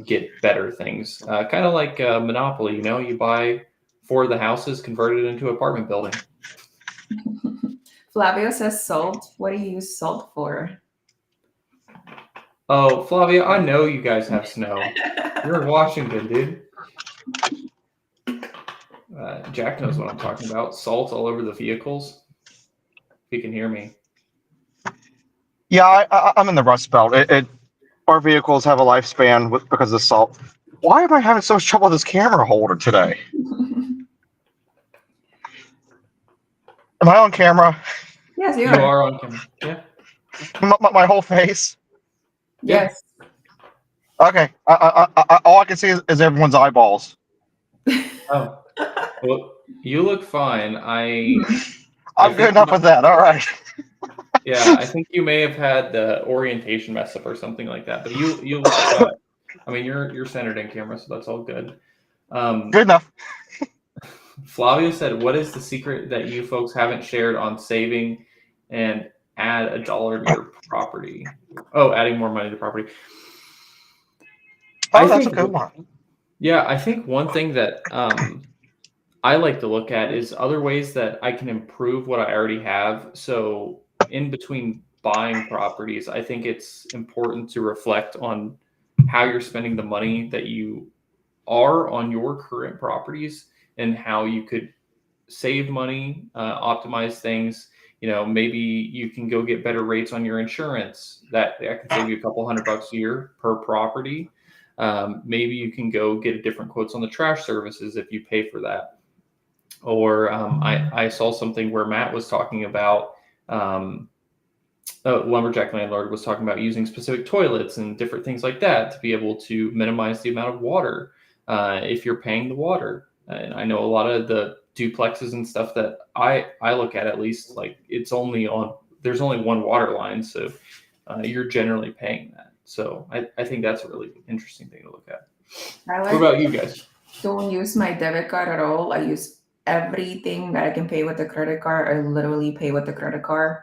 get better things. Kind of like Monopoly, you buy 4 of the houses, convert it into an apartment building. Flavio says salt. What do you use salt for? Oh, Flavia, I know you guys have snow. You're in Washington, dude. Jack knows what I'm talking about. Salt all over the vehicles. If you can hear me. Yeah, I'm in the Rust Belt. Our vehicles have a lifespan because of salt. Why am I having so much trouble with this camera holder today? Am I on camera? Yes, you You are. are on camera. Yeah. My whole face? Yes. Okay. All I can see is everyone's eyeballs. Oh. Well, you look fine. I'm I good think enough with that. All right. yeah, I think you may have had the orientation mess up or something like that. But you look. I mean, you're centered in camera, so that's all good. Good enough. Flavio said, "What is the secret that you folks haven't shared on saving and add $1 to your property? Oh, adding more money to the property." Oh, I that's a think, good one. yeah, I think one thing that I like to look at is other ways that I can improve what I already have. So, in between buying properties, I think it's important to reflect on how you're spending the money that you are on your current properties and how you could save money, optimize things. Maybe you can go get better rates on your insurance. That can save you a couple $100 a year per property. Maybe you can go get a different quotes on the trash services if you pay for that. Or I saw something where Matt was talking about lumberjack landlord was talking about using specific toilets and different things like that to be able to minimize the amount of water if you're paying the water. And I know a lot of the duplexes and stuff that I look at least, like there's only one water line, so you're generally paying that. So I think that's a really interesting thing to look at. I What like about you guys? don't use my debit card at all. I use everything that I can pay with the credit card. I literally pay with the credit card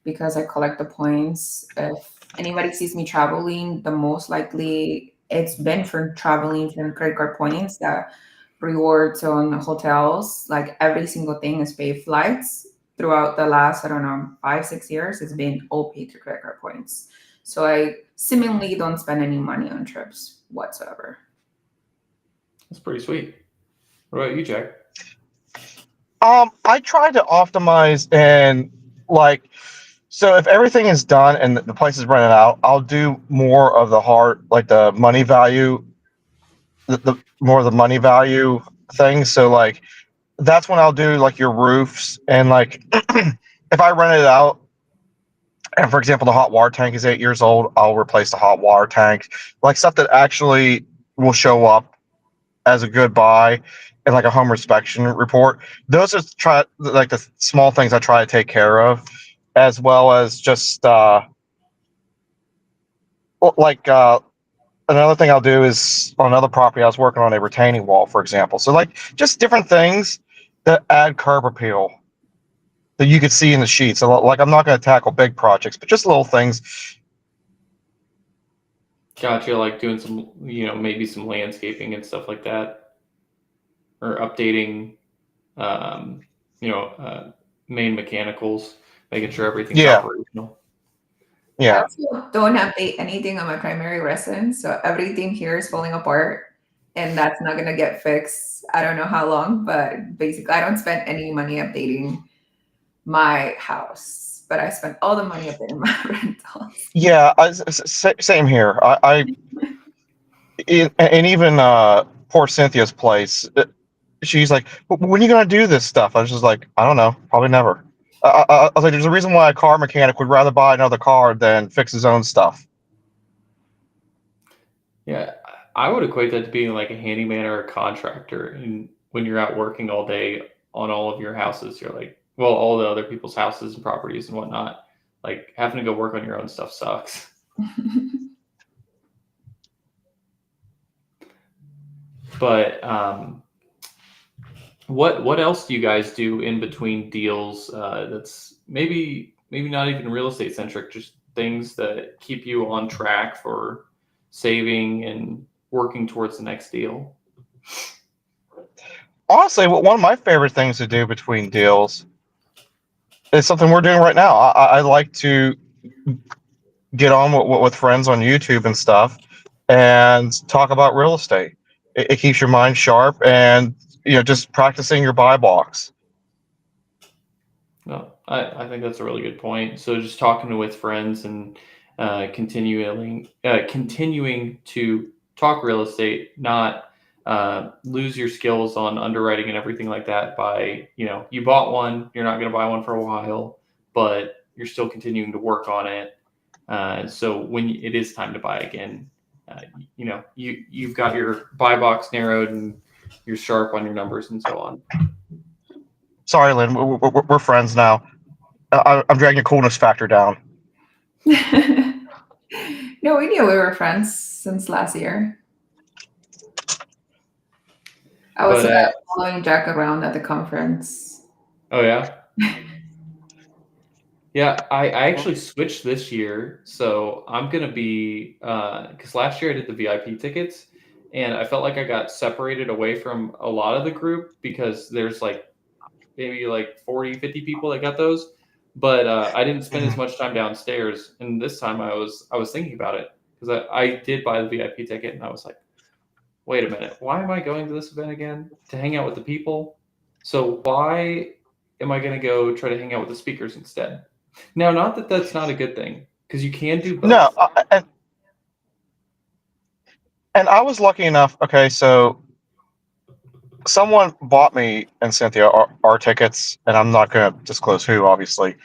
because I collect the points. If anybody sees me traveling, the most likely it's been for traveling from credit card points that rewards on hotels. Like every single thing is paid flights throughout the last, I don't know, 5, 6 years. It's been all paid to credit card points. So I seemingly don't spend any money on trips whatsoever. That's pretty sweet. What about you, Jack? I try to optimize and like, so if everything is done and the place is rented out, I'll do more of the hard, like the money value, the more of the money value things. So like, that's when I'll do like your roofs and like, if I rent it out, and for example, the hot water tank is 8 years old, I'll replace the hot water tank, like stuff that actually will show up as a good buy and like a home inspection report. Those are like the small things I try to take care of, as well as just like another thing I'll do is on another property I was working on a retaining wall, for example. So like just different things that add curb appeal that you could see in the sheets. So like I'm not going to tackle big projects, but just little things. Gotcha, like doing some, maybe some landscaping and stuff like that, or updating, um, main mechanicals, making sure everything's Yeah, operational. I yeah. also don't update anything on my primary residence, so everything here is falling apart, and that's not gonna get fixed. I don't know how long, but basically, I don't spend any money updating my house, but I spend all the money updating my rentals. Yeah, same here. And even poor Cynthia's place. She's like, "When are you gonna do this stuff?" I was just like, "I don't know, probably never." I was like, "There's a reason why a car mechanic would rather buy another car than fix his own stuff." Yeah, I would equate that to being like a handyman or a contractor. And when you're out working all day on all of your houses, you're like, well, all the other people's houses and properties and whatnot, like having to go work on your own stuff sucks. But what else do you guys do in between deals? That's maybe not even real estate centric, just things that keep you on track for saving and working towards the next deal. Honestly, one of my favorite things to do between deals is something we're doing right now. I like to get on with friends on YouTube and stuff and talk about real estate. It keeps your mind sharp and just practicing your buy box. No, I think that's a really good point. So just talking with friends and continuing to talk real estate, not lose your skills on underwriting and everything like that by, you bought one, you're not going to buy one for a while, but you're still continuing to work on it. So when it is time to buy again, you've got your buy box narrowed and you're sharp on your numbers and so on. Sorry, Lynn, we're friends now. I'm dragging your coolness factor down. No, we knew we were friends since last year. I was following Jack around at the conference. Oh, yeah? Yeah, I actually switched this year. So I'm going to be, because last year I did the VIP tickets and I felt like I got separated away from a lot of the group because there's maybe 40, 50 people that got those. But I didn't spend as much time downstairs. And this time I was thinking about it because I did buy the VIP ticket and I was like, wait a minute, why am I going to this event again? To hang out with the people? So why am I going to go try to hang out with the speakers instead? Now, not that that's not a good thing, because you can do both. No, and I was lucky enough. Okay, so someone bought me and Cynthia our tickets, and I'm not going to disclose who, obviously.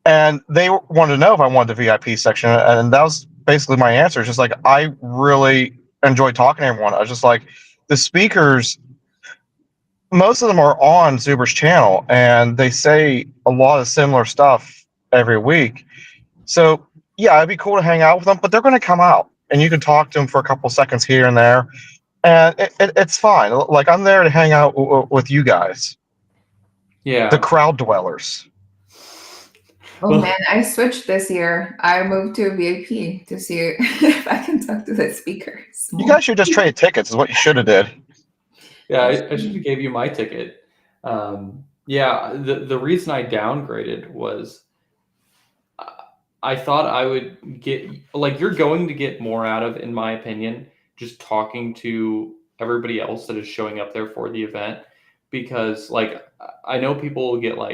And they wanted to know if I wanted the VIP section, and that was basically my answer. It's just like, I really enjoy talking to everyone. I was just like, the speakers, most of them are on Zuber's channel, and they say a lot of similar stuff every week. So, yeah, it'd be cool to hang out with them, but they're going to come out, and you can talk to them for a couple seconds here and there, and it's fine. Like, I'm there to hang out with you guys. Yeah. The crowd dwellers. Oh, man, I switched this year. I moved to VIP to see if I can talk to the speakers. You guys should just trade tickets is what you should have did. Yeah, I should have gave you my ticket. Yeah, the reason I downgraded was I thought I would get, you're going to get more out of, in my opinion, just talking to everybody else that is showing up there for the event. Because, I know people will get, what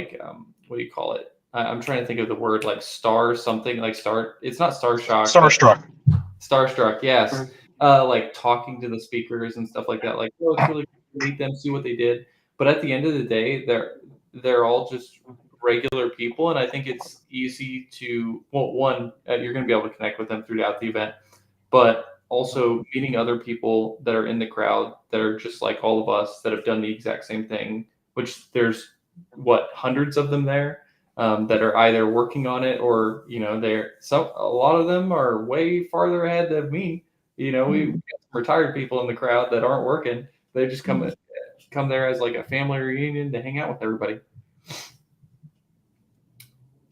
do you call it? I'm trying to think of the word, star something, it's not star shock. Starstruck. Starstruck, yes. Talking to the speakers and stuff like that. Oh, it's really cool to meet them, see what they did. But at the end of the day, they're all just regular people, and I think it's easy to, one, you're going to be able to connect with them throughout the event, but also meeting other people that are in the crowd that are just like all of us that have done the exact same thing, which there's hundreds of them there that are either working on it or a lot of them are way farther ahead than me. We've got some retired people in the crowd that aren't working. They just come there as a family reunion to hang out with everybody.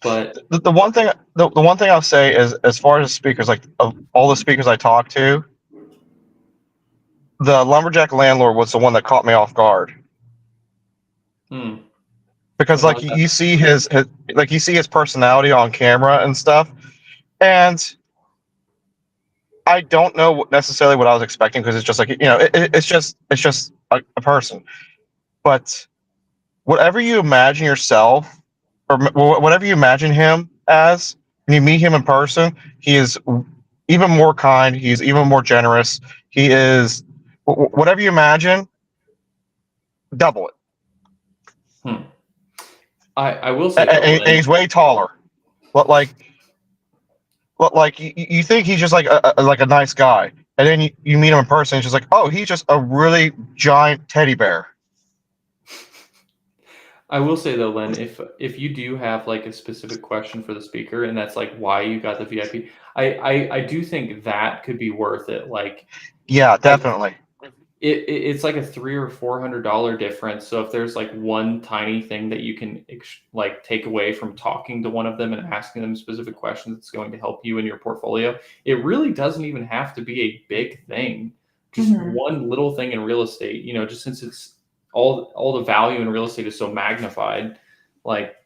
But the one thing I'll say is, as far as speakers, of all the speakers I talked to, the lumberjack landlord was the one that caught me off guard. Because you see his personality on camera and stuff, and I don't know necessarily what I was expecting, because it's just it's just a person. But whatever you imagine yourself, or whatever you imagine him as, when you meet him in person, he is even more kind. He's even more generous. He is whatever you imagine, double it. I will say, and he's way taller. But you think he's just a nice guy, and then you meet him in person, and it's just oh, he's just a really giant teddy bear. I will say though, Len, if you do have a specific question for the speaker, and that's why you got the VIP, I do think that could be worth it. Yeah, definitely. it's like a $300 or $400 difference. So if there's like one tiny thing that you can like take away from talking to one of them and asking them specific questions that's going to help you in your portfolio, it really doesn't even have to be a big thing. Just one little thing in real estate, you know, just since it's all the value in real estate is so magnified, like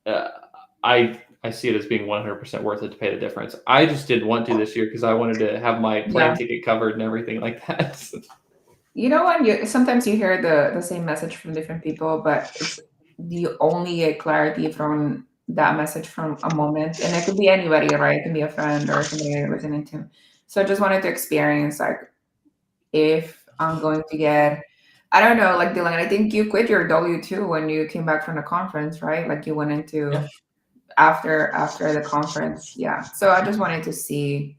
I see it as being 100% worth it to pay the difference. I just didn't want to this year because I wanted to have my plane ticket covered and everything like that. You know what? Sometimes you hear the same message from different people, but you only get clarity from that message from a moment, and it could be anybody, right? It can be a friend or somebody you're listening to. So I just wanted to experience like if I'm going to get, I don't know, like Dylan. I think you quit your W-2 when you came back from the conference, right? Like you went into after the conference, yeah. So I just wanted to see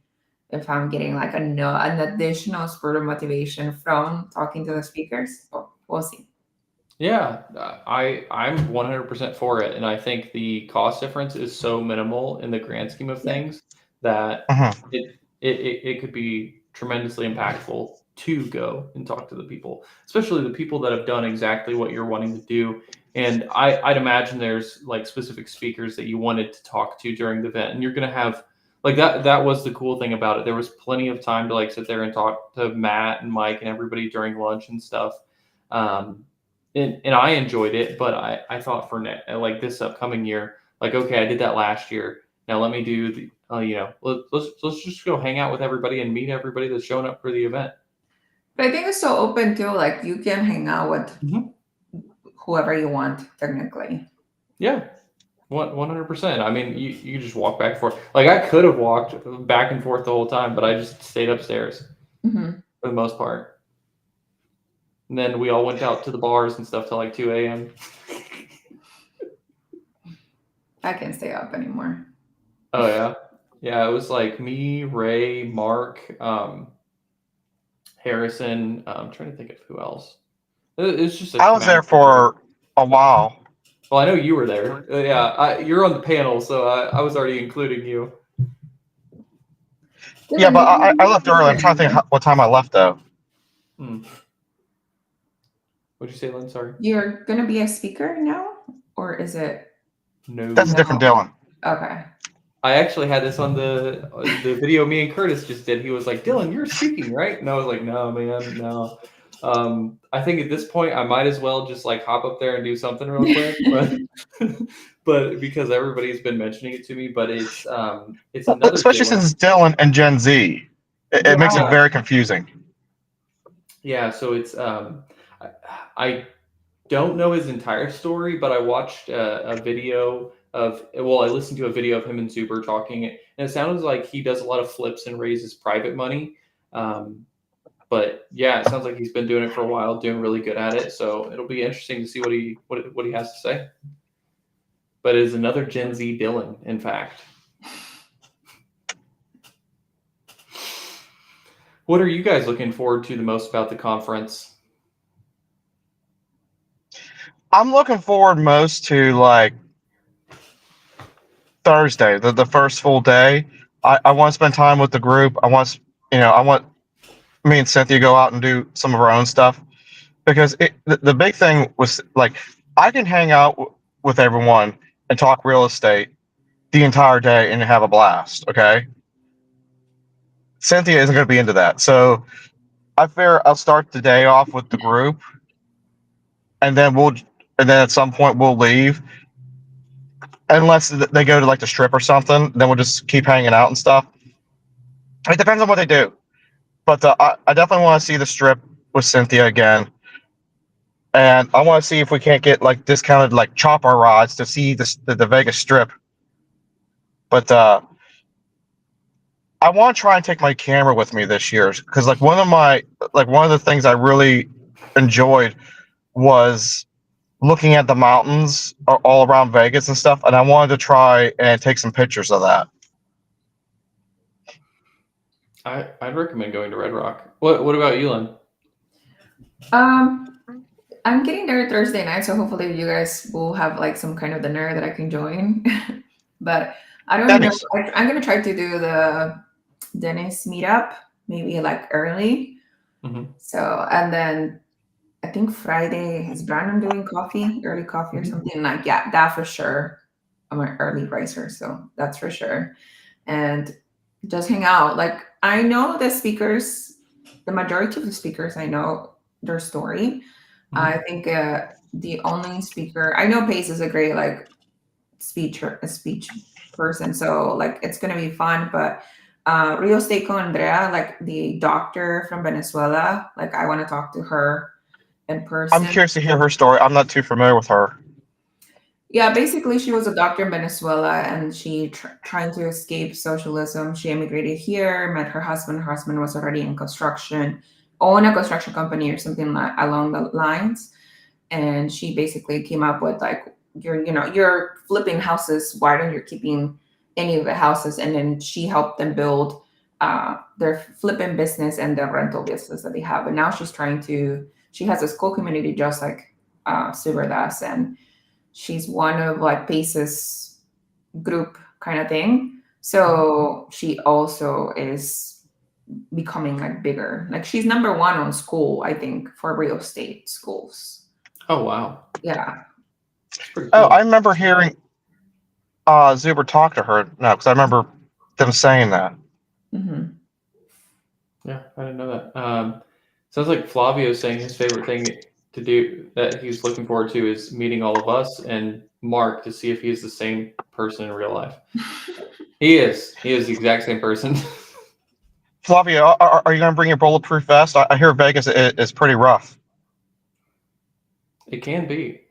if I'm getting like an additional spurt of motivation from talking to the speakers. Well, we'll see. Yeah, I'm 100% for it, and I think the cost difference is so minimal in the grand scheme of things that it could be tremendously impactful to go and talk to the people, especially the people that have done exactly what you're wanting to do. And I'd imagine there's like specific speakers that you wanted to talk to during the event, and you're going to have like that was the cool thing about it. There was plenty of time to like sit there and talk to Matt and Mike and everybody during lunch and stuff. And I enjoyed it, but I thought for like this upcoming year, like, okay, I did that last year. Now let me do the, let's just go hang out with everybody and meet everybody that's showing up for the event. But I think it's so open too. Like you can hang out with whoever you want, technically. Yeah, 100%. I mean, you just walk back and forth. Like I could have walked back and forth the whole time, but I just stayed upstairs for the most part. And then we all went out to the bars and stuff till like 2 a.m. I can't stay up anymore. Oh yeah. Yeah, it was like me, Ray, Mark, Harrison. I'm trying to think of who else. It's just I was there for a while. Well, I know you were there. You're on the panel, so I was already including you. Yeah, but I left early. I'm trying to think what time I left though. What'd you say, Lynn? Sorry. You're gonna be a speaker now, or is it? No, that's a different Dylan. Okay. I actually had this on the video me and Curtis just did. He was like, "Dylan, you're speaking, right?" And I was like, "No, man, no." I think at this point I might as well just like hop up there and do something real quick, but because everybody's been mentioning it to me, but it's another especially since it's Dylan and Gen Z, it makes it very confusing. Yeah, so it's I don't know his entire story, but I watched a video of, well, I listened to a video of him and Zuber talking, and it sounds like he does a lot of flips and raises private money. But yeah, it sounds like he's been doing it for a while, doing really good at it. So it'll be interesting to see what he has to say. But it is another Gen Z Dylan, in fact. What are you guys looking forward to the most about the conference? I'm looking forward most to like Thursday, the first full day. I want to spend time with the group. I want me and Cynthia go out and do some of our own stuff, because the big thing was like I can hang out with everyone and talk real estate the entire day and have a blast. Okay, Cynthia isn't going to be into that, so I figure I'll start the day off with the group, and then at some point we'll leave, unless they go to like the strip or something. Then we'll just keep hanging out and stuff. It depends on what they do. But I definitely want to see the strip with Cynthia again, and I want to see if we can't get like discounted like chopper rides to see the Vegas Strip. But I want to try and take my camera with me this year, because like one of the things I really enjoyed was looking at the mountains all around Vegas and stuff, and I wanted to try and take some pictures of that. I'd recommend going to Red Rock. What about you, Lynn? I'm getting there Thursday night, so hopefully you guys will have like some kind of dinner that I can join. But I don't know. I'm gonna try to do the Dennis meetup maybe like early. Mhm. So, and then I think Friday is Brandon doing early coffee or Mhm. something like, yeah, that for sure. I'm an early riser, so that's for sure. And just hang out. Like I know the speakers, the majority of the speakers, I know their story. I Mhm. think the only speaker I know Pace is a great like speech person, so like it's gonna be fun. But Rio State con Andrea, like the doctor from Venezuela, like I want to talk to her in I'm person. curious to hear her story. I'm not too familiar with her. Yeah, basically, she was a doctor in Venezuela, and she trying to escape socialism. She immigrated here, met her husband. Her husband was already in construction, own a construction company or something along the lines. And she basically came up with like, you're flipping houses. Why don't you keeping any of the houses? And then she helped them build their flipping business and the rental business that they have. And now she's trying to. She has a school community just like Silver does, and she's one of like Pace's group kind of thing. So she also is becoming like bigger. Like she's number one on school, I think, for real estate schools. Oh wow, Yeah. that's pretty Oh, I cool. remember hearing Zuber talk to her now because I remember them saying that. Hmm. Yeah, I didn't know that. Sounds like Flavio's saying his favorite thing to do that he's looking forward to is meeting all of us and Mark to see if he's the same person in real life. He is. He is the exact same person. Flavia, are you going to bring your bulletproof vest? I hear Vegas is pretty rough. It can be.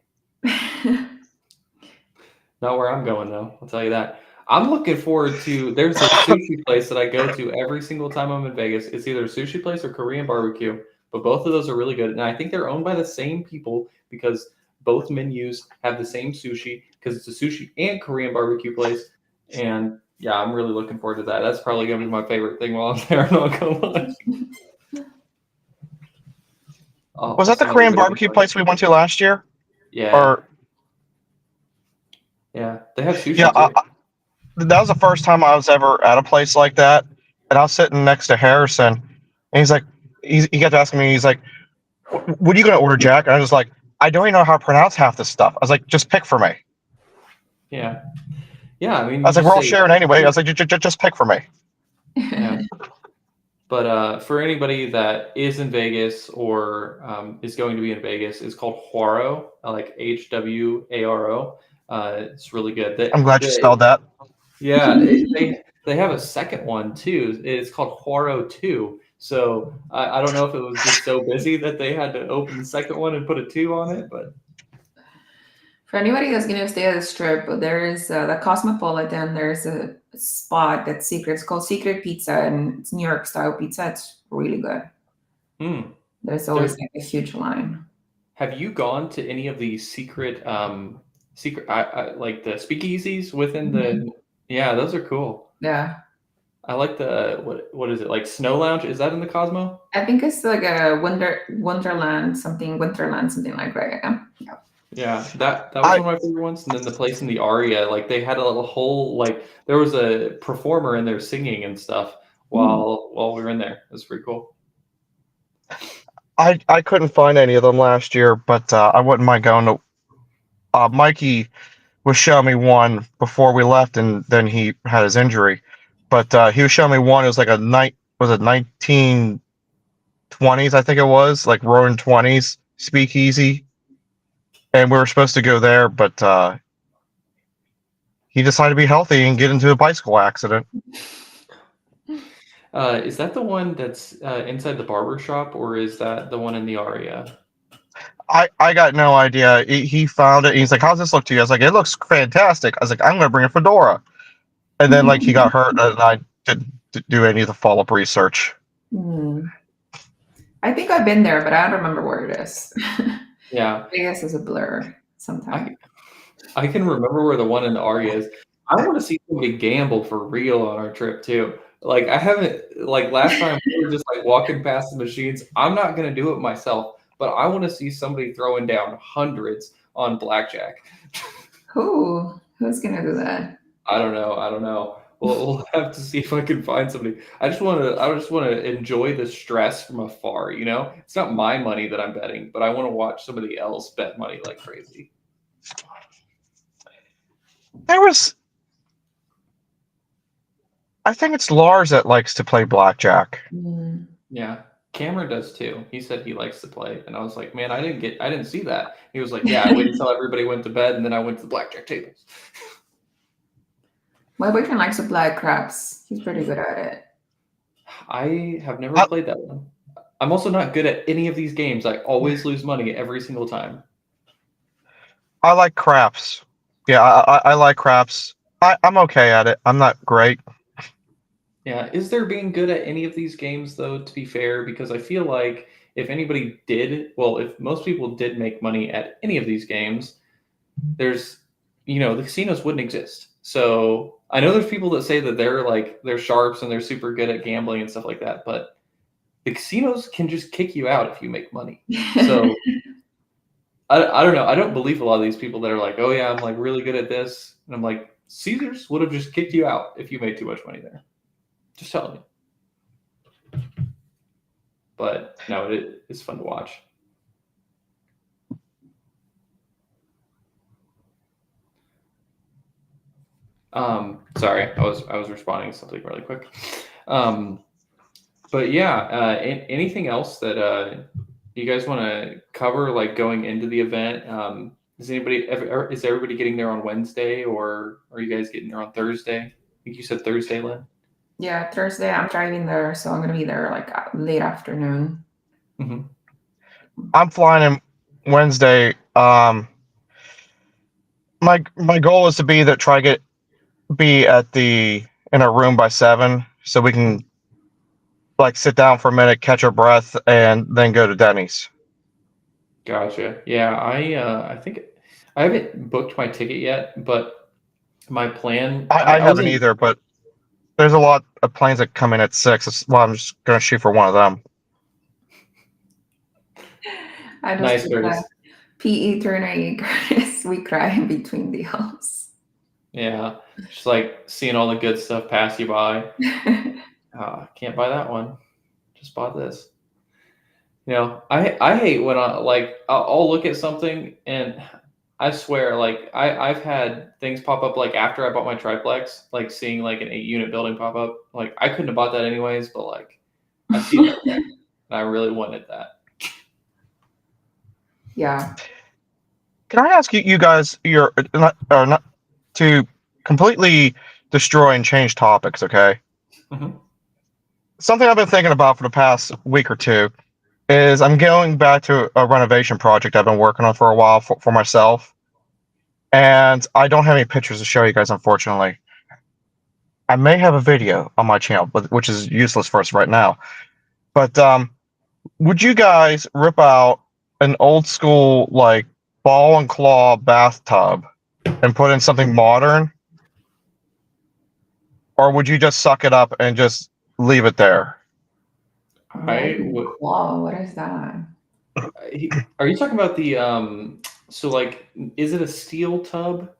Not where I'm going though. I'll tell you that. I'm looking forward to. There's a sushi place that I go to every single time I'm in Vegas. It's either a sushi place or Korean barbecue, but both of those are really good. And I think they're owned by the same people because both menus have the same sushi because it's a sushi and Korean barbecue place. And yeah, I'm really looking forward to that. That's probably gonna be my favorite thing while I'm there. I'm not gonna lie. Was I'll that the send Korean everybody the barbecue link. place we went to last year? Yeah, Or yeah. They have yeah, sushi too. that was the first time I was ever at a place like that, and I was sitting next to Harrison, and he's like, he kept asking me, he's like, "What are you going to order, Jack?" And I was like, "I don't even know how to pronounce half this stuff." I was like, "Just pick for me." Yeah, yeah. I mean, I you was like, just "We're all say sharing anyway." I was like, "Just pick for me." yeah. But for anybody that is in Vegas or is going to be in Vegas, it's called Huaro, like Hwaro. It's really good. I'm glad you spelled that. Yeah, they have a second one too. It's called Huaro 2. So I don't know if it was just so busy that they had to open the second one and put a 2 on it, but For anybody that's gonna stay at the strip, there is the Cosmopolitan. There's a spot that's secret. It's called Secret Pizza, and it's New York style pizza. It's really good. hmm. There's always There, like a huge line. have you gone to any of the secret like the speakeasies within Mhm. the? Yeah, those are cool. Yeah, I like the what is it like Snow Lounge? Is that in the Cosmo? I think it's like a Wonderland something, Winterland something like that. Yeah. Yeah, that was I one of my favorite ones. And then the place in the Aria, like they had a little whole like there was a performer in there singing and stuff Mm. while we were in there. It was pretty cool. I couldn't find any of them last year, but I wouldn't mind going to. Mikey was showing me one before we left, and then he had his injury. But he was showing me one. It was like a night. Was it 1920s? I think it was like Roaring Twenties speakeasy, and we were supposed to go there, but he decided to be healthy and get into a bicycle accident. Is that the one that's inside the barber shop, or is that the one in the Aria? I got no idea. He found it. And he's like, "How's this look to you?" I was like, "It looks fantastic." I was like, "I'm gonna bring a fedora." And then like he got hurt, and I didn't do any of the follow up research. Hmm. I think I've been there, but I don't remember where it is. Yeah, Vegas is a blur sometimes. I can remember where the one in the Aria is. I want to see somebody gamble for real on our trip too. Like I haven't like last time we were just like walking past the machines. I'm not gonna do it myself, but I want to see somebody throwing down hundreds on blackjack. Who's gonna do that? I don't know. I don't know. We'll have to see if I can find somebody. I just want to enjoy the stress from afar. You know, it's not my money that I'm betting, but I want to watch somebody else bet money like crazy. I think it's Lars that likes to play blackjack. Mm. Yeah, Cameron does too. He said he likes to play, and I was like, man, I didn't see that. He was like, yeah, I waited until everybody went to bed, and then I went to the blackjack tables. My boyfriend likes to play craps. He's pretty good at it. I have never played that one. I'm also not good at any of these games. I always lose money every single time. I like craps. Yeah, I like craps. I'm okay at it. I'm not great. Yeah, is there being good at any of these games though, to be fair? Because I feel like if anybody did, well, if most people did make money at any of these games, there's, the casinos wouldn't exist. So I know there's people that say that they're sharps and they're super good at gambling and stuff like that, but the casinos can just kick you out if you make money. So I don't know. I don't believe a lot of these people that are like, oh yeah, I'm like really good at this. And I'm like, Caesars would have just kicked you out if you made too much money there. Just telling you. But no, it's fun to watch. Sorry, I was responding to something really quick. But yeah, anything else that you guys want to cover, like going into the event? Is everybody getting there on Wednesday, or are you guys getting there on Thursday? I think you said Thursday, Lynn. Yeah, Thursday I'm driving there, so I'm gonna be there like late afternoon. Mm-hmm. I'm flying in Wednesday. My goal is to be there, be in a room by 7, so we can like sit down for a minute, catch our breath, and then go to Denny's. Gotcha. Yeah, I think I haven't booked my ticket yet, but my plan. I haven't either, but there's a lot of planes that come in at 6. Well, I'm just gonna shoot for one of them. I just Nice, Curtis. PE Turner Curtis. We cry in between deals. Yeah, just like seeing all the good stuff pass you by. Can't buy that one. Just bought this. I hate when I'll look at something and I swear, like I've had things pop up like after I bought my triplex, like seeing like an 8-unit building pop up. Like I couldn't have bought that anyways, but like I see that and I really wanted that. Yeah. Can I ask you guys not to completely destroy and change topics, okay? Mm-hmm. Something I've been thinking about for the past week or two is I'm going back to a renovation project I've been working on for a while for myself. And I don't have any pictures to show you guys, unfortunately. I may have a video on my channel, which is useless for us right now. But would you guys rip out an old school like ball and claw bathtub and put in something modern? Or would you just suck it up and just leave it there? Wow, what is that? Are you talking about the so like is it a steel tub?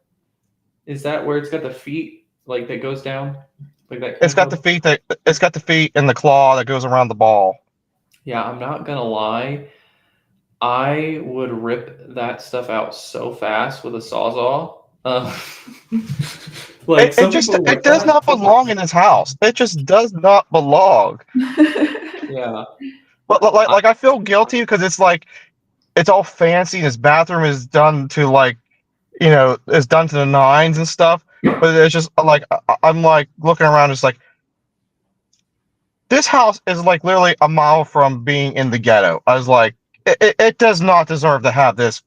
Is that where it's got the feet like that goes down? Like that It's got the feet and the claw that goes around the ball. Yeah, I'm not gonna lie. I would rip that stuff out so fast with a sawzall. Like it does not belong in his house. It just does not belong. Yeah. But like I feel guilty because it's like it's all fancy and his bathroom is done to like is done to the nines and stuff. But it's just like I'm like looking around, just like this house is like literally a mile from being in the ghetto. I was like, it does not deserve to have this,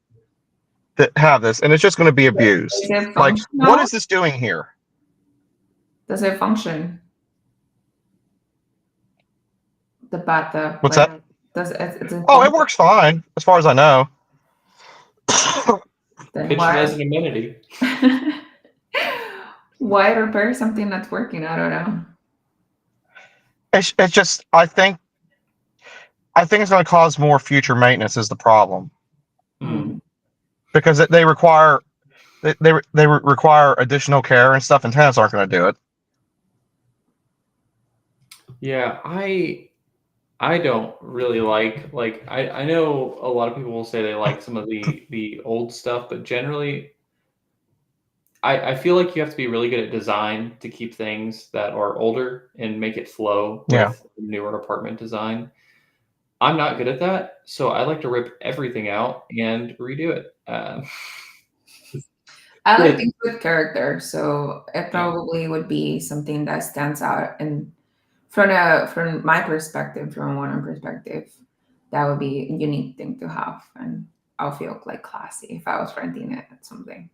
and it's just going to be abused. Like, what is this doing here? Does it function? The bathtub. What's that? It works fine as far as I know. Pitch it as an amenity. Why repair something that's working? I don't know. It's just I think it's going to cause more future maintenance is the problem. Mm. Because they require additional care and stuff, and tenants aren't going to do it. Yeah, I don't really like I know a lot of people will say they like some of the old stuff, but generally I feel like you have to be really good at design to keep things that are older and make it flow Yeah. with newer apartment design. I'm not good at that, so I like to rip everything out and redo it. I like Good. things with character, so it Yeah. probably would be something that stands out. And from my perspective, from one perspective, that would be a unique thing to have, and I'll feel like classy if I was renting it at something.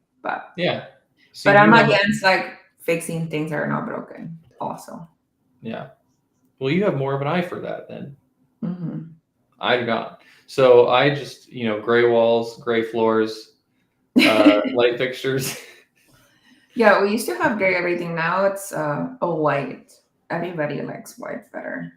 Yeah. But See, I'm you have against like fixing things that are not broken. Also, yeah. Well, you have more of an eye for that then. hmm I do not. So I just, gray walls, gray floors, light fixtures. yeah, we used to have gray everything. Now it's a white. Everybody likes white better.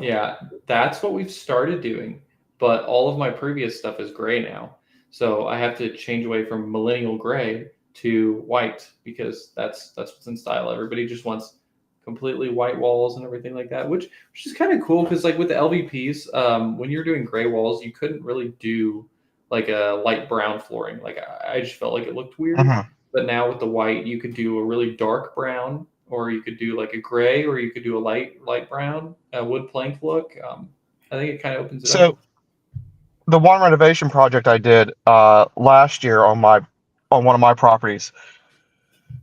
Yeah, that's what we've started doing. But all of my previous stuff is gray now. So I have to change away from millennial gray to white because that's what's in style. Everybody just wants completely white walls and everything like that, which is kind of cool because like with the LVPs, when you're doing gray walls, you couldn't really do like a light brown flooring. Like I just felt like it looked weird. Mhm. But now with the white, you could do a really dark brown, or you could do like a gray, or you could do a light brown, wood plank look. I think it kind of opens it up. So the one renovation project I did last year on one of my properties,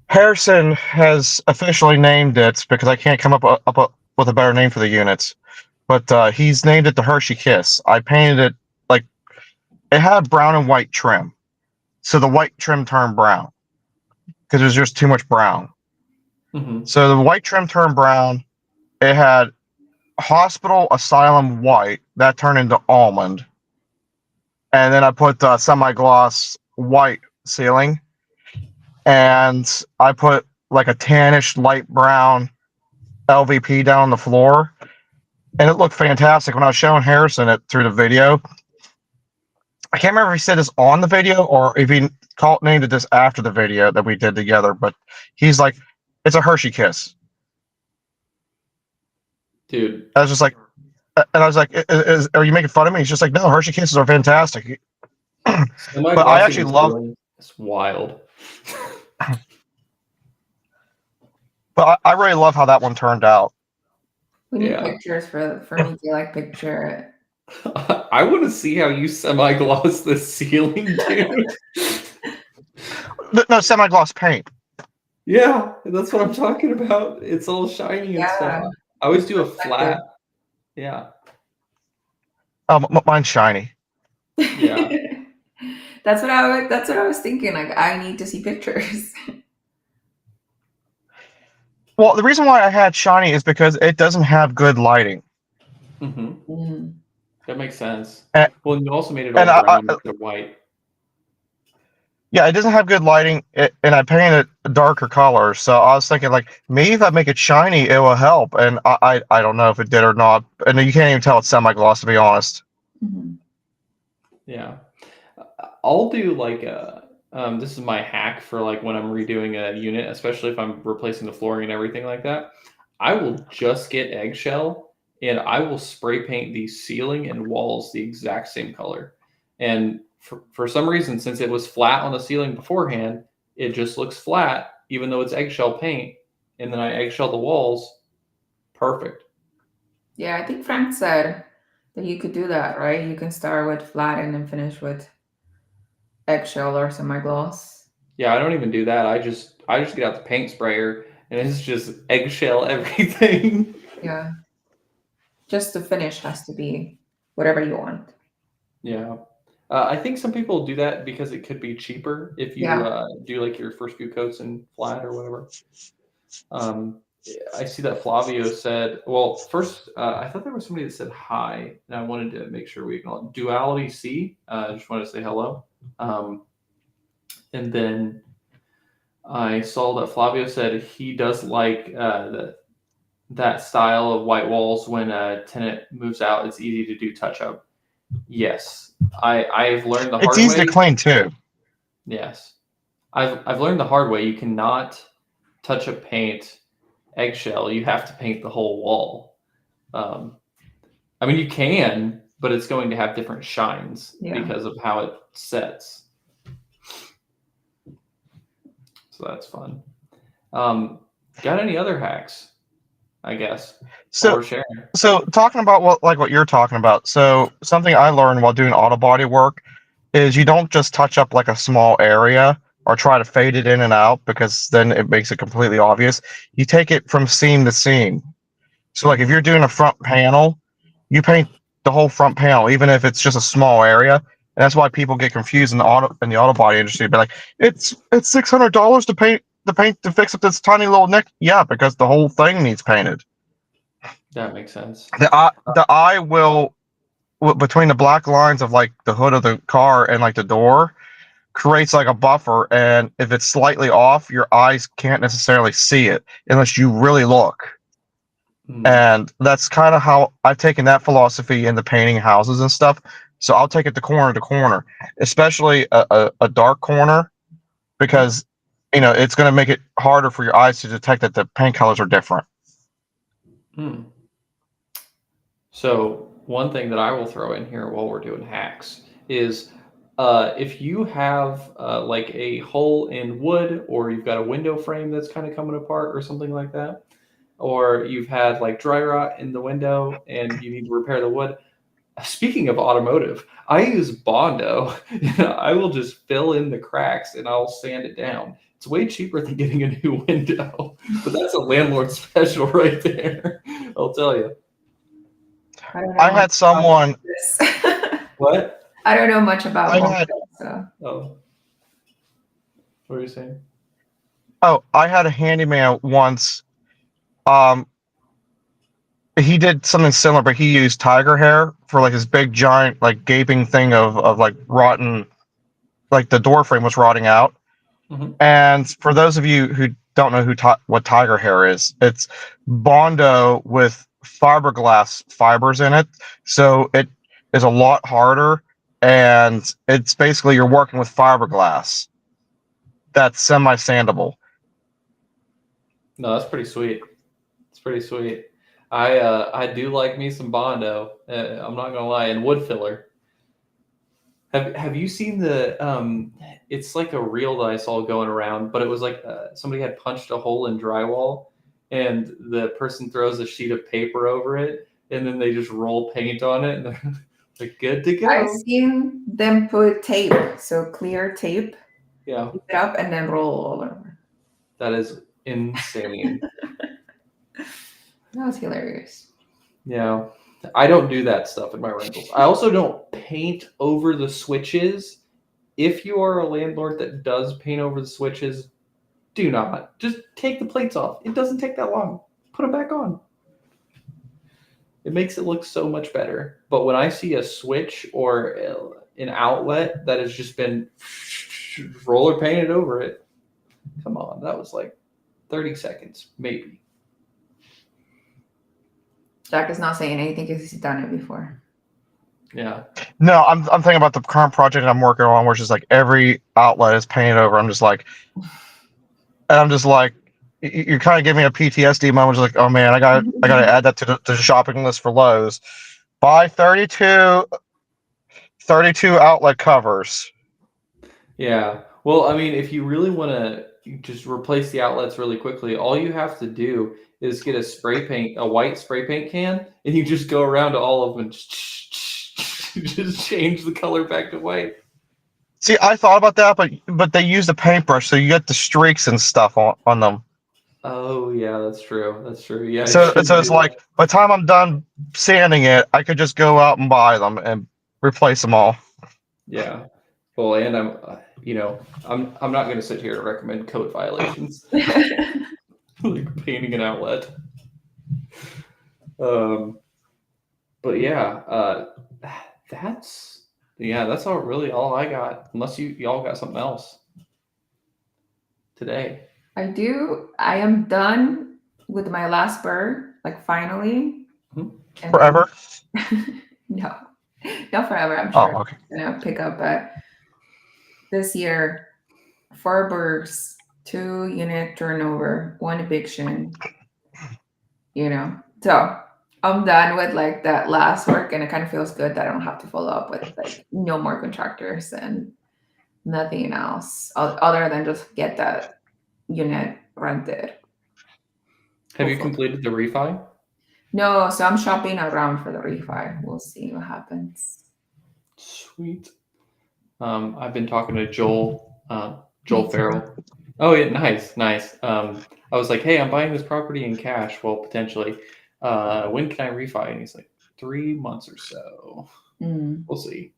Harrison has officially named it because I can't come with a better name for the units. But he's named it the Hershey Kiss. I painted it like it had brown and white trim, so the white trim turned brown because there's just too much brown. Hmm. So the white trim turned brown. It had hospital asylum white that turned into almond, and then I put semi-gloss white ceiling, and I put like a tannish light brown LVP down on the floor, and it looked fantastic. When I was showing Harrison it through the video, I can't remember if he said this on the video or if he named it this after the video that we did together, but he's like, "It's a Hershey Kiss." Dude, I was just like, and I was like, "Are you making fun of me?" He's just like, "No, Hershey Kisses are fantastic." But I semi-glossing actually the love, ceiling is wild. but I really love how that one turned out. We need Yeah. pictures for me to like picture it. I want to see how you semi-gloss the ceiling, dude. No, semi-gloss paint. Yeah, that's what I'm talking about. It's all shiny and stuff. Yeah, I always it's do a reflective. flat. Yeah. Mine's shiny. Yeah. That's what I was thinking. Like I need to see pictures. Well, the reason why I had shiny is because it doesn't have good lighting. Hmm. Mm. That makes sense. And, Well, you also made it and all brown instead of white. yeah, it doesn't have good lighting, and I painted it darker colors. So I was thinking, like, maybe if I make it shiny, it will help. And I don't know if it did or not. And you can't even tell it's semi-gloss, to be honest. Mhm. Yeah. I'll do like this is my hack for like when I'm redoing a unit, especially if I'm replacing the flooring and everything like that. I will just get eggshell and I will spray paint the ceiling and walls the exact same color. And for some reason, since it was flat on the ceiling beforehand, it just looks flat, even though it's eggshell paint. And then I eggshell the walls. Perfect. Yeah, I think Frank said that you could do that, right? You can start with flat and then finish with eggshell or semi-gloss. Yeah, I don't even do that. I just get out the paint sprayer and it's just eggshell everything. Yeah, just the finish has to be whatever you want. Yeah. I think some people do that because it could be cheaper if you Yeah. do like your first few coats in flat or whatever. Um, I see that Flavio said, well, first, I thought there was somebody that said hi, and I wanted to make sure we acknowledge Duality C. I just wanted to say hello. And then I saw that Flavio said he does like that style of white walls when a tenant moves out. It's easy to do touch up. Yes, I've learned the It's hard easy way. to clean too. Yes, I've learned the hard way. You cannot touch up paint eggshell. You have to paint the whole wall. I mean, you can, but it's going to have different shines Yeah. because of how it sets. So that's fun. Got any other hacks? I guess. So Or share. so talking about what you're talking about. So something I learned while doing auto body work is you don't just touch up like a small area or try to fade it in and out because then it makes it completely obvious. You take it from seam to seam. So like if you're doing a front panel, you paint the whole front panel, even if it's just a small area. And that's why people get confused in the auto body industry. But like it's $600 to fix up this tiny little nick. Yeah, because the whole thing needs painted. That makes sense. The eye will between the black lines of like the hood of the car and like the door creates like a buffer, and if it's slightly off, your eyes can't necessarily see it unless you really look. And that's kind of how I've taken that philosophy into painting houses and stuff. So I'll take it to corner, especially a dark corner, because it's going to make it harder for your eyes to detect that the paint colors are different. So one thing that I will throw in here while we're doing hacks is if you have like a hole in wood, or you've got a window frame that's kind of coming apart or something like that, or you've had like dry rot in the window and you need to repair the wood. Speaking of automotive, I use Bondo. I will just fill in the cracks and I'll sand it down. It's way cheaper than getting a new window, but that's a landlord special right there. I'll tell you. I had someone. What? I don't know much about it. So. Oh. What are you saying? Oh, I had a handyman once. He did something similar, but he used tiger hair for like his big giant like gaping thing of like rotten, like the door frame was rotting out. Mm-hmm. And for those of you who don't know what tiger hair is, it's Bondo with fiberglass fibers in it, so it is a lot harder, and it's basically you're working with fiberglass that's semi-sandable. No, that's pretty sweet. It's pretty sweet. I do like me some Bondo. I'm not gonna lie, and wood filler. Have you seen the it's like a reel that I saw going around, but it was like somebody had punched a hole in drywall, and the person throws a sheet of paper over it, and then they just roll paint on it, and they're like good to go. I've seen them put tape, so clear tape. Yeah. Keep it up and then roll all over. That is insane. That was hilarious. Yeah. I don't do that stuff in my rentals. I also don't paint over the switches. If you are a landlord that does paint over the switches, do not. Just take the plates off. It doesn't take that long. Put them back on. It makes it look so much better. But when I see a switch or an outlet that has just been roller painted over it, come on, that was like 30 seconds, maybe. Jack is not saying anything because he's done it before. Yeah. No, I'm thinking about the current project I'm working on, which is like every outlet is painted over. I'm just like, you're kind of giving me a PTSD moment. Just like, oh man, I gotta add that to the shopping list for Lowe's. Buy 32 outlet covers. Yeah. Well, I mean, if you really want to just replace the outlets really quickly, all you have to do is get a white spray paint can, and you just go around to all of them and just change the color back to white. See, I thought about that, but they use the paintbrush, so you get the streaks and stuff on them. Oh yeah, that's true. That's true. Yeah. So it's like by the time I'm done sanding it, I could just go out and buy them and replace them all. Yeah. Well, and I'm not going to sit here and recommend code violations like painting an outlet. But yeah, that's all I got. Unless y'all got something else today. I am done with my last burr, like finally. Mm-hmm. Forever? No, not forever. I'm sure. Oh, okay. I'm gonna pick up this year 4 burrs, 2 unit turnover, 1 eviction. So I'm done with like that last work, and it kind of feels good that I don't have to follow up with like no more contractors and nothing else other than just get that unit rented. Have you Hopefully. completed the refi? No, so I'm shopping around for the refi. We'll see what happens. Sweet. I've been talking to Joel Me Joel too. Farrell. Oh yeah, nice. I was like, hey, I'm buying this property in cash. Well, potentially. When can I refi? And he's like, 3 months or so. Mm. We'll see.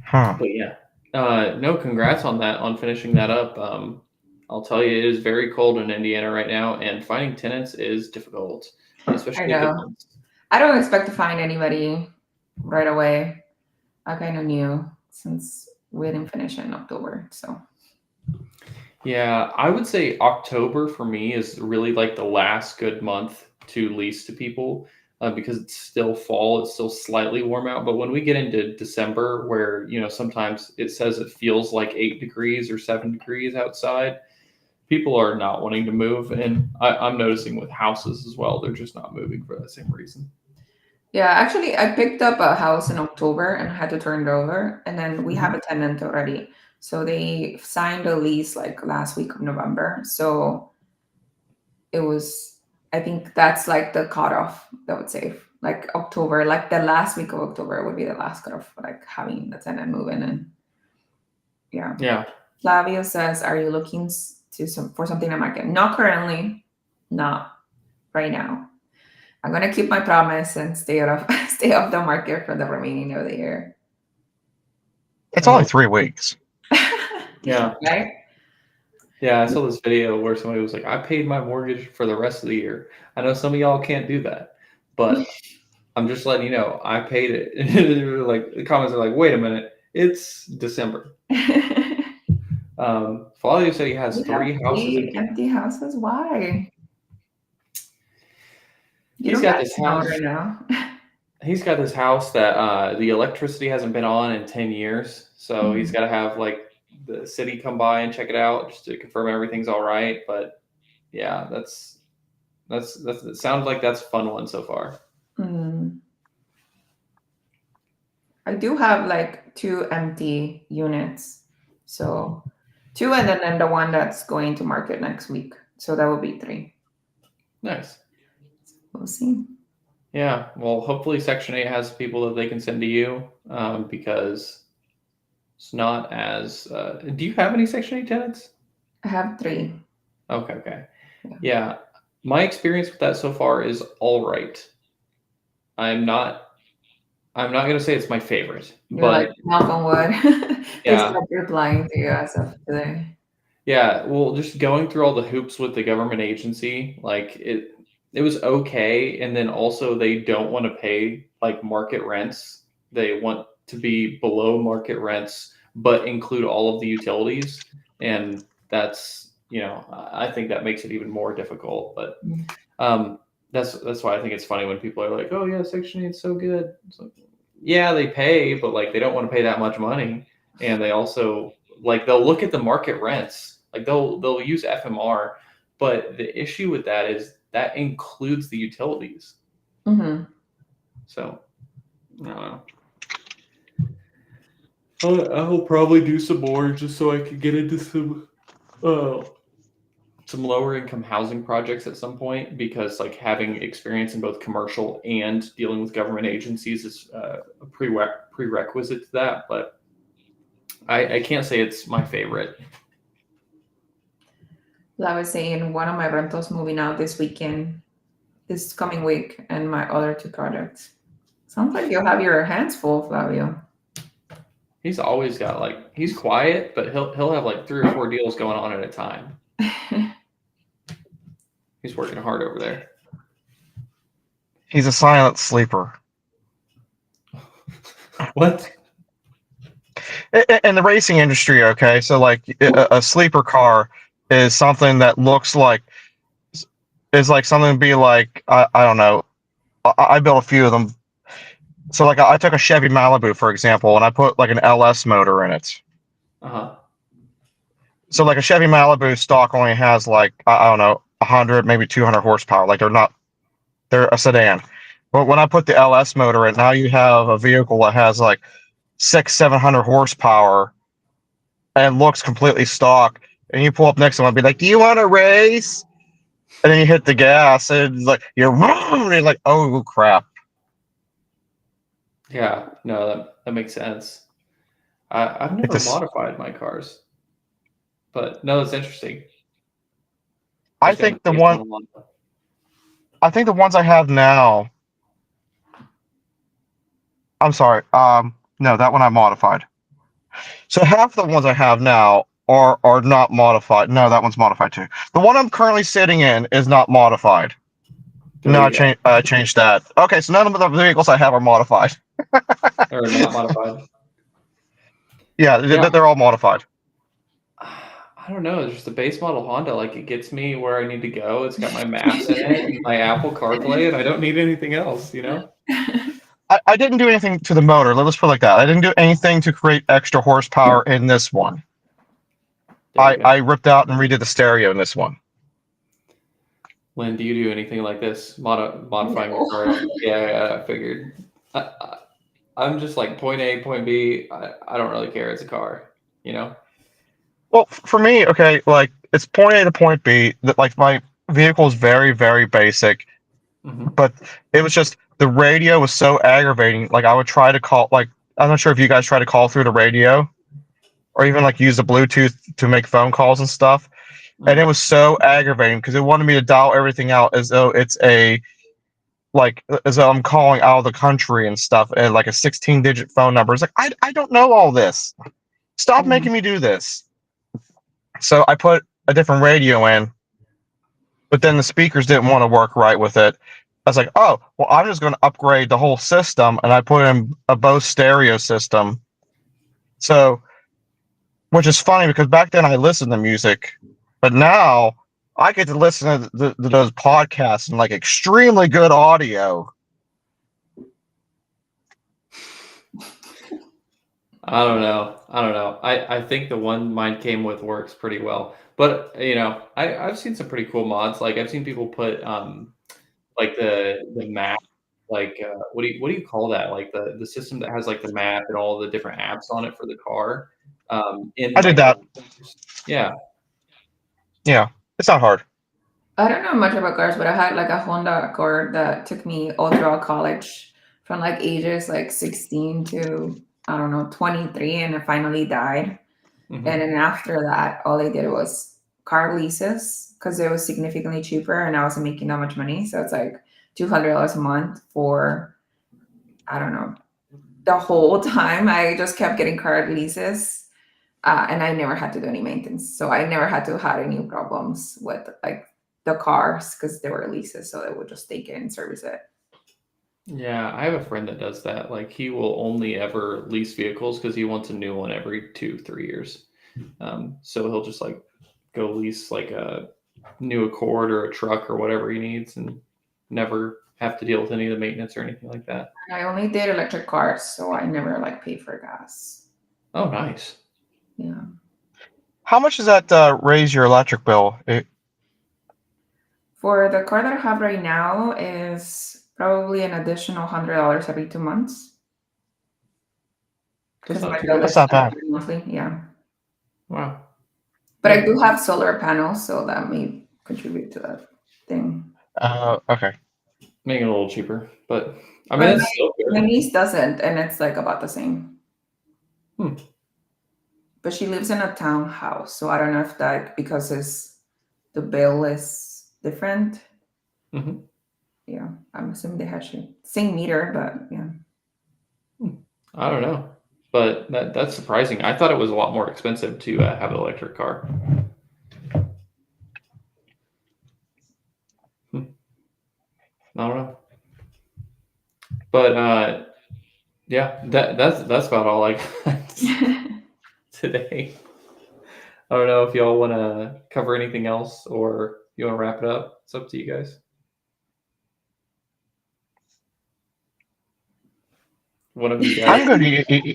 Huh. But yeah, no, congrats on that, on finishing that up. I'll tell you, it is very cold in Indiana right now, and finding tenants is difficult, I especially good know. ones. I don't expect to find anybody right away. I kind of knew since we didn't finish in October. So Yeah, I would say October for me is really like the last good month to lease to people because it's still fall, it's still slightly warm out. But when we get into December, where sometimes it says it feels like 8 degrees or 7 degrees outside, people are not wanting to move, and I'm noticing with houses as well, they're just not moving for that same reason. yeah, actually, I picked up a house in October and had to turn it over, and then we have a tenant already. So they signed a lease like last week of November. So it was, I think that's like the cutoff, I would say. Like October, like the last week of October would be the last cutoff for like having the tenant move in. And yeah. Yeah. Flavio says, "Are you looking for something in the market?" Not currently, not right now. I'm gonna keep my promise and stay off the market for the remaining of the year. It's only 3 weeks. Yeah. Right? Yeah, I saw this video where somebody was like, I paid my mortgage for the rest of the year. I know some of y'all can't do that, but I'm just letting you know, I paid it. And like the comments are like, wait a minute, it's December. Flavio said he has You have 3 houses in. empty houses. Why? You He's don't got got this snow house. right now. He's got this house that the electricity hasn't been on in 10 years. So he's got to have like the city come by and check it out just to confirm everything's all right. But yeah, that's it sounds like that's a fun one so far. Mm. I do have like 2 empty units. So 2 and then the one that's going to market next week. So that will be 3. Nice. We'll see. Yeah. Well, hopefully Section 8 has people that they can send to you because it's not as. Do you have any Section 8 tenants? I have 3. Okay. Yeah. Yeah. My experience with that so far is all right. I'm not going to say it's my favorite, You're but like, knock on wood. They yeah. stopped replying to you as of today. Yeah, well, just going through all the hoops with the government agency, like it was okay, and then also they don't want to pay like market rents. They want to be below market rents, but include all of the utilities, and that's I think that makes it even more difficult. But that's why I think it's funny when people are like, "Oh yeah, Section 8 is so good." It's like, yeah, they pay, but like they don't want to pay that much money, and they also like they'll look at the market rents, like they'll use FMR, but the issue with that is that includes the utilities. Mm-hmm. So I don't know. I'll probably do some more just so I can get into some lower income housing projects at some point, because like having experience in both commercial and dealing with government agencies is a prerequisite to that. But I can't say it's my favorite. I was saying one of my rentals moving out this coming week, and my other 2 projects. Sounds like you'll have your hands full, Flavio. He's always got he's quiet, but he'll have like 3 or 4 deals going on at a time. He's working hard over there. He's a silent sleeper. What? In the racing industry, okay, so like a sleeper car is something that looks like is like something to be like I don't know. I built a few of them. So like I took a Chevy Malibu for example, and I put like an LS motor in it. Uh-huh. So like a Chevy Malibu stock only has like I don't know 100 maybe 200 horsepower. Like they're not they're a sedan. But when I put the LS motor in, now you have a vehicle that has like 700 horsepower and looks completely stock. And you pull up next to one and be like, "Do you want to race?" And then you hit the gas, and it's like you're like, "Oh crap!" Yeah, no, that makes sense. I've never This, modified my cars, but no, it's interesting. I Especially on think the base one, model line. I think the ones I have now. I'm sorry. No, that one I modified. So half the ones I have now are not modified. No, that one's modified too. The one I'm currently sitting in is not modified. There No, you go. I changed that. Okay, so none of the vehicles I have are modified. Or not modified. Yeah, Yeah. they're all modified. I don't know. It's just the base model Honda. Like it gets me where I need to go. It's got my maps in it and my Apple CarPlay, and I don't need anything else. You know. I didn't do anything to the motor. Let's put it like that. I didn't do anything to create extra horsepower in this one. There you go. I ripped out and redid the stereo in this one. Lynn, do you do anything like this? Modifying No. your car? Yeah, I figured. I'm just like point A, point B. I don't really care. It's a car, you know? Well, for me, okay, like it's point A to point B. That like my vehicle is very, very basic, but it was just the radio was so aggravating. Like I would try to call, like I'm not sure if you guys try to call through the radio, or even like use the Bluetooth to make phone calls and stuff. And it was so aggravating because it wanted me to dial everything out as though it's as though I'm calling out of the country and stuff, and like a 16-digit phone number. It's like I don't know all this. Stop making me do this. So I put a different radio in, but then the speakers didn't want to work right with it. I was like, oh, well, I'm just going to upgrade the whole system, and I put in a Bose stereo system. So, which is funny because back then I listened to music, but now I get to listen to those podcasts in like extremely good audio. I don't know. I think the one mine came with works pretty well. But you know, I've seen some pretty cool mods. Like I've seen people put like the map, like what do you call that? Like the system that has like the map and all the different apps on it for the car. In I did like, that. Yeah. Yeah, it's not hard. I don't know much about cars, but I had like a Honda Accord that took me all throughout college from like ages like 16 to I don't know 23, and it finally died. Mhm. And then after that, all I did was car leases because it was significantly cheaper and I wasn't making that much money. So it's like $200 a month for, I don't know, the whole time. I just kept getting car leases and I never had to do any maintenance. So I never had to have any problems with like the cars because they were leases. So they would just take it and service it. Yeah, I have a friend that does that. Like he will only ever lease vehicles because he wants a new one every 2-3 years. So he'll just like go lease like a new Accord or a truck or whatever he needs and never have to deal with any of the maintenance or anything like that. And I only did electric cars, so I never like paid for gas. Oh, nice. Yeah. How much does that raise your electric bill? For the car that I have right now is probably an additional $100 every 2 months. That's Because not my too bill bad. is That's not bad. monthly, yeah. Wow. But I do have solar panels, so that may contribute to that thing. Okay. Making it a little cheaper, but I mean, But it's still my good. niece doesn't, and it's like about the same. Hmm. But she lives in a townhouse, so I don't know if that because the bill is different. Mhm. Yeah, I'm assuming they have same meter, but yeah. I don't know, but that's surprising. I thought it was a lot more expensive to have an electric car. I don't know, but yeah, that's about all I got today. I don't know if y'all want to cover anything else or you want to wrap it up. It's up to you guys. One of you guys. I'm good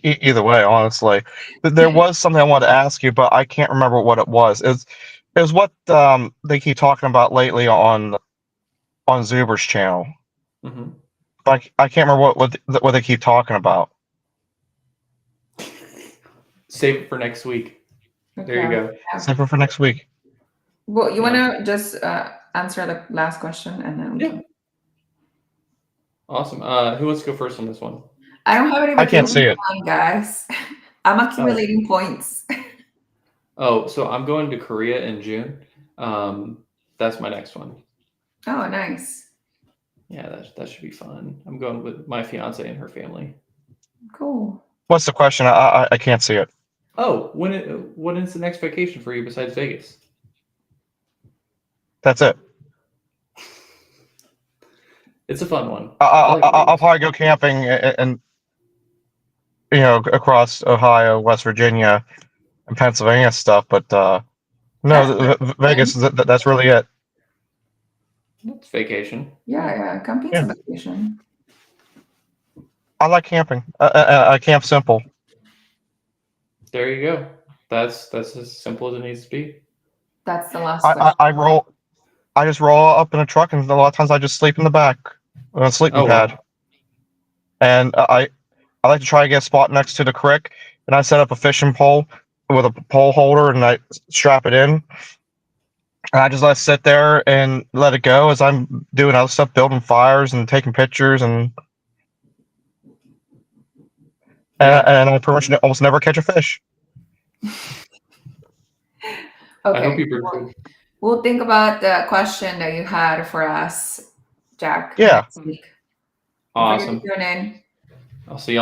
either way, honestly. There was something I wanted to ask you, but I can't remember what it was. It was what they keep talking about lately on Zuber's channel. Mhm. But I can't remember what they keep talking about. Save it for next week. There you go. Save it for next week. Well, you Yeah. want to just answer the last question and then we Yeah. can. Awesome. Who wants to go first on this one? I don't have any I can't see vacation it. plan, guys. I'm accumulating points. Oh, so I'm going to Korea in June. That's my next one. Oh, nice. Yeah, that should be fun. I'm going with my fiance and her family. Cool. What's the question? I can't see it. Oh, when is the next vacation for you besides Vegas? That's it. It's a fun one. I like I'll Vegas. probably go camping and across Ohio, West Virginia, and Pennsylvania stuff. But no, Vegas. That's really it. It's vacation. Yeah. Camping's Yeah. a vacation. I like camping. I camp simple. There you go. That's as simple as it needs to be. That's the last question. I just roll up in a truck, and a lot of times I just sleep in the back on a sleeping Oh, wow. pad. And I like to try to get a spot next to the creek, and I set up a fishing pole with a pole holder, and I strap it in. And I just let it sit there and let it go as I'm doing other stuff, building fires and taking pictures, and I pretty much almost never catch a fish. I hope Okay. you bring food. We'll think about the question that you had for us, Jack. Yeah. Next week. Awesome. Tune in. I'll see y'all.